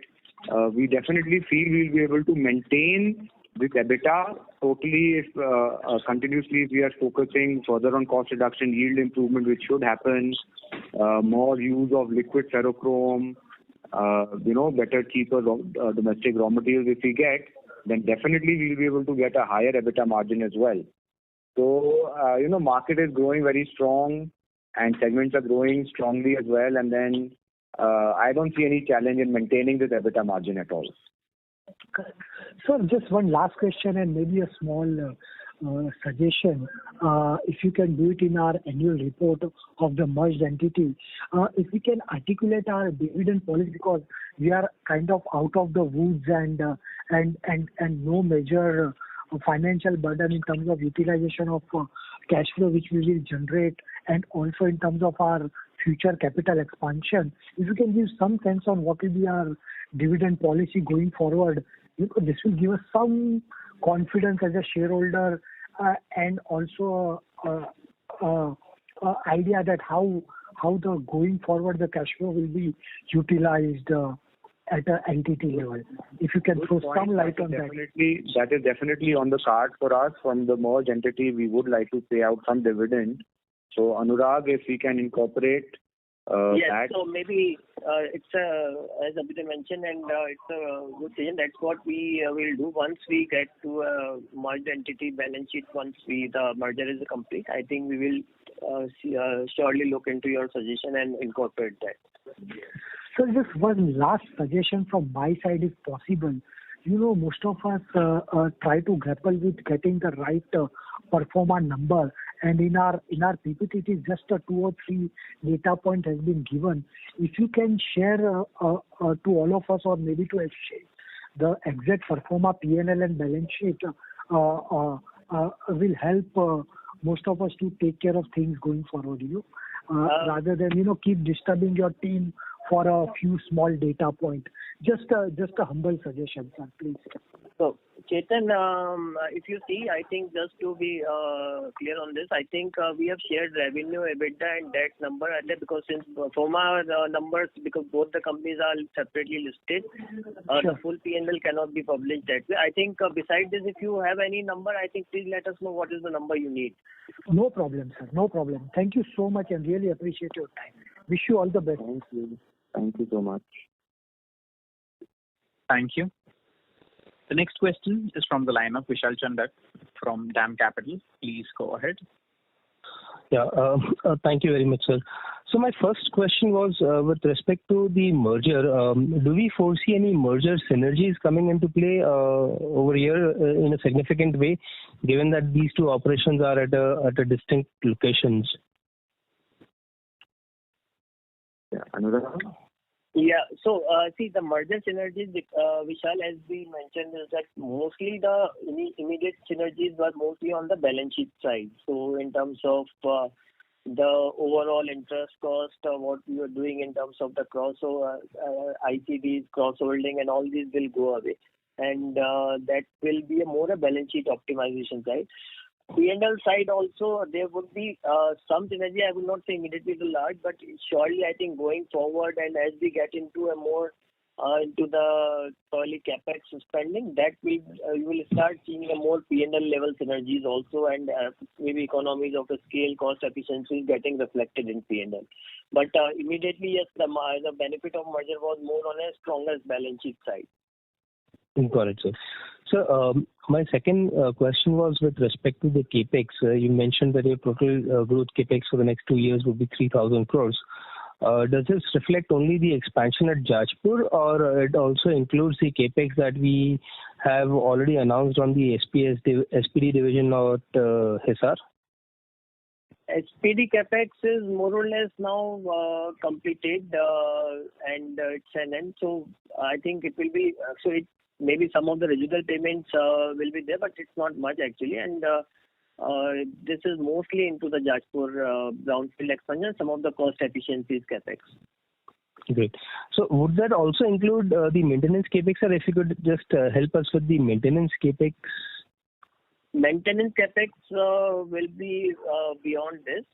we definitely feel we'll be able to maintain this EBITDA totally if continuously we are focusing further on cost reduction, yield improvement, which should happen, more use of liquid ferrochrome, better cheaper domestic raw materials if we get, then definitely we'll be able to get a higher EBITDA margin as well. So, market is growing very strong and segments are growing strongly as well. And then I don't see any challenge in maintaining this EBITDA margin at all. So just one last question and maybe a small suggestion. If you can do it in our annual report of the merged entity, if we can articulate our dividend policy, because we are kind of out of the woods and no major financial burden in terms of utilization of cash flow which we will generate, and also in terms of our future capital expansion. If you can give some sense on what will be our dividend policy going forward, this will give us some confidence as a shareholder and also idea that how the going forward the cash flow will be utilized at an entity level. If you can throw some light on that. That is definitely on the card for us. From the merged entity, we would like to pay out some dividend. So Anurag, if we can incorporate yes, that. so maybe it's as Abhiday mentioned, and it's a good thing. That's what we will do once we get to a merged entity balance sheet. Once the merger is complete, I think we will surely look into your suggestion and incorporate that. So just one last suggestion from my side, if possible. Most of us try to grapple with getting the right performer number, and in our PPT, it is just a 2 or 3 data point has been given. If you can share to all of us, or maybe to exchange the exact performer P&L and balance sheet, will help most of us to take care of things going forward. Rather than keep disturbing your team for a few small data point. Just a humble suggestion, sir, please. So, Chetan, if you see, I think just to be clear on this, I think we have shared revenue, EBITDA and debt number earlier, because since former numbers, because both the companies are separately listed, the full P&L cannot be published that way. I think besides this, if you have any number, I think please let us know what is the number you need. No problem, sir. No problem. Thank you so much and really appreciate your time. Wish you all the best. Thank you. Thank you so much. Thank you. The next question is from the line of Vishal Chandak from DAM Capital. Please go ahead. Yeah, thank you very much, sir. So my first question was with respect to the merger. Do we foresee any merger synergies coming into play over here in a significant way, given that these two operations are at a distinct locations? Yeah, Anurag? Yeah. So, see, the merger synergies, Vishal, as we mentioned, is that mostly the immediate synergies were mostly on the balance sheet side. So, in terms of the overall interest cost, what we are doing in terms of the crossover, ICDs, cross-holding, and all these will go away. And that will be a balance sheet optimization side. P&L side also, there would be some synergy. I would not say immediately the large, but surely I think going forward and as we get into a more into the early capex spending, that will you will start seeing a more P&L level synergies also, and maybe economies of the scale, cost efficiencies getting reflected in P&L. But immediately, yes, the benefit of merger was more on a stronger balance sheet side. Got it, sir. So my second question was with respect to the capex. You mentioned that your total growth capex for the next 2 years will be 3,000 crores. Does this reflect only the expansion at Jajpur, or it also includes the capex that we have already announced on the SPD division at Hisar? SPD capex is more or less now completed and it's an end. So I think it will be maybe some of the residual payments will be there, but it's not much actually. And this is mostly into the Jajpur brownfield expansion, some of the cost efficiencies capex. Great. So would that also include the maintenance capex, or if you could just help us with the maintenance capex? Maintenance capex will be beyond this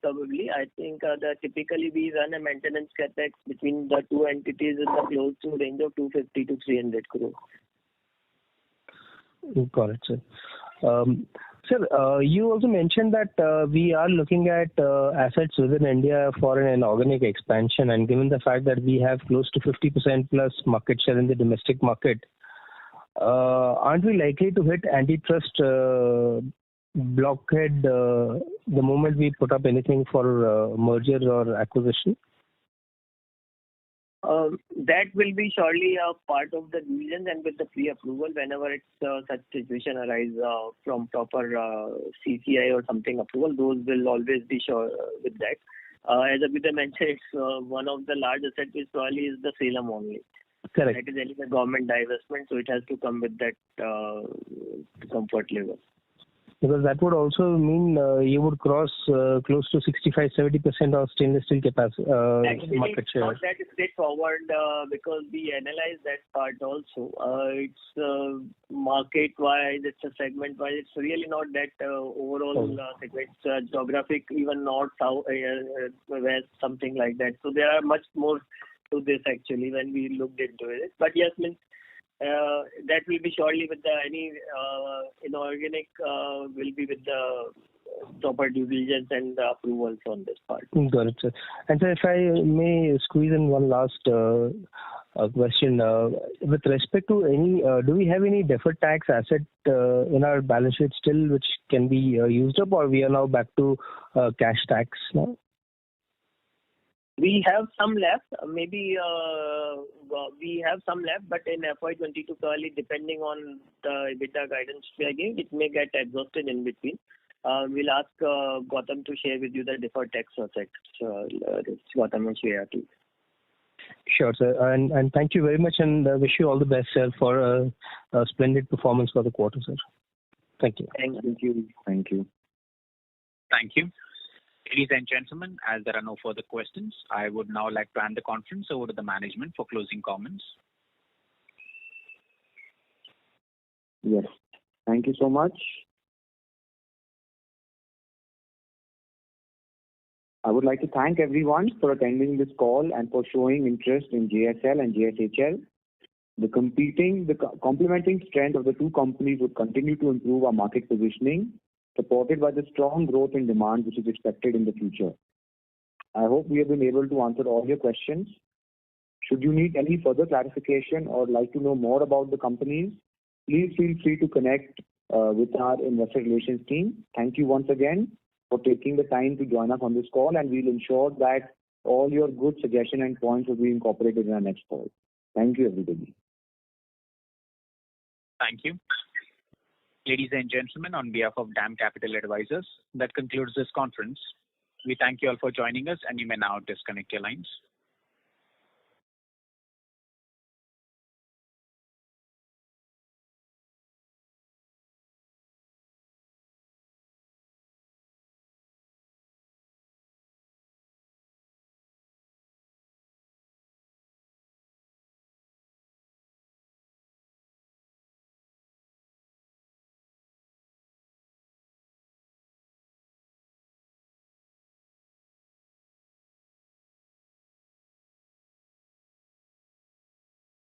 probably. I think that typically we run a maintenance capex between the two entities in the close to range of 250 to 300 crore. Got it, sir. Sir, you also mentioned that we are looking at assets within India for an inorganic expansion, and given the fact that we have close to 50% plus market share in the domestic market, aren't we likely to hit antitrust blockhead the moment we put up anything for merger or acquisition? That will be surely a part of the diligence and with the pre-approval whenever it's such situation arise from proper CCI or something approval, those will always be sure with that. As Abhyuday mentioned, it's one of the large assets is probably is the Salem only. Correct. That is any government divestment, so it has to come with that comfort level. Because that would also mean you would cross close to 65-70% of stainless steel capacity market share. Not that straightforward because we analyze that part also. It's market-wise, it's a segment-wise. It's really not that overall segment, geographic, even north, south, west, something like that. So there are much more to this actually when we looked into it. But yes, means that will be surely with the any inorganic will be with the proper due diligence and the approvals on this part. Got it, sir. And sir, if I may squeeze in one last question, with respect to any, do we have any deferred tax asset in our balance sheet still which can be used up, or we are now back to cash tax now? We have some left. Maybe we have some left, but in FY22, probably depending on the EBITDA guidance we are giving, it may get exhausted in between. We'll ask Gautam to share with you the deferred tax asset. Gautam will share too. Sure, sir. And thank you very much, and wish you all the best, sir, for a splendid performance for the quarter, sir. Thank you. Thank you. Thank you. Thank you. Ladies and gentlemen, as there are no further questions, I would now like to hand the conference over to the management for closing comments. Yes. Thank you so much. I would like to thank everyone for attending this call and for showing interest in JSL and JSHL. The complementing strength of the two companies would continue to improve our market positioning, supported by the strong growth in demand which is expected in the future. I hope we have been able to answer all your questions. Should you need any further clarification or like to know more about the companies, please feel free to connect with our investor relations team. Thank you once again for taking the time to join us on this call, and we'll ensure that all your good suggestions and points will be incorporated in our next call. Thank you, everybody. Thank you. Ladies and gentlemen, on behalf of DAM Capital Advisors, that concludes this conference. We thank you all for joining us, and you may now disconnect your lines.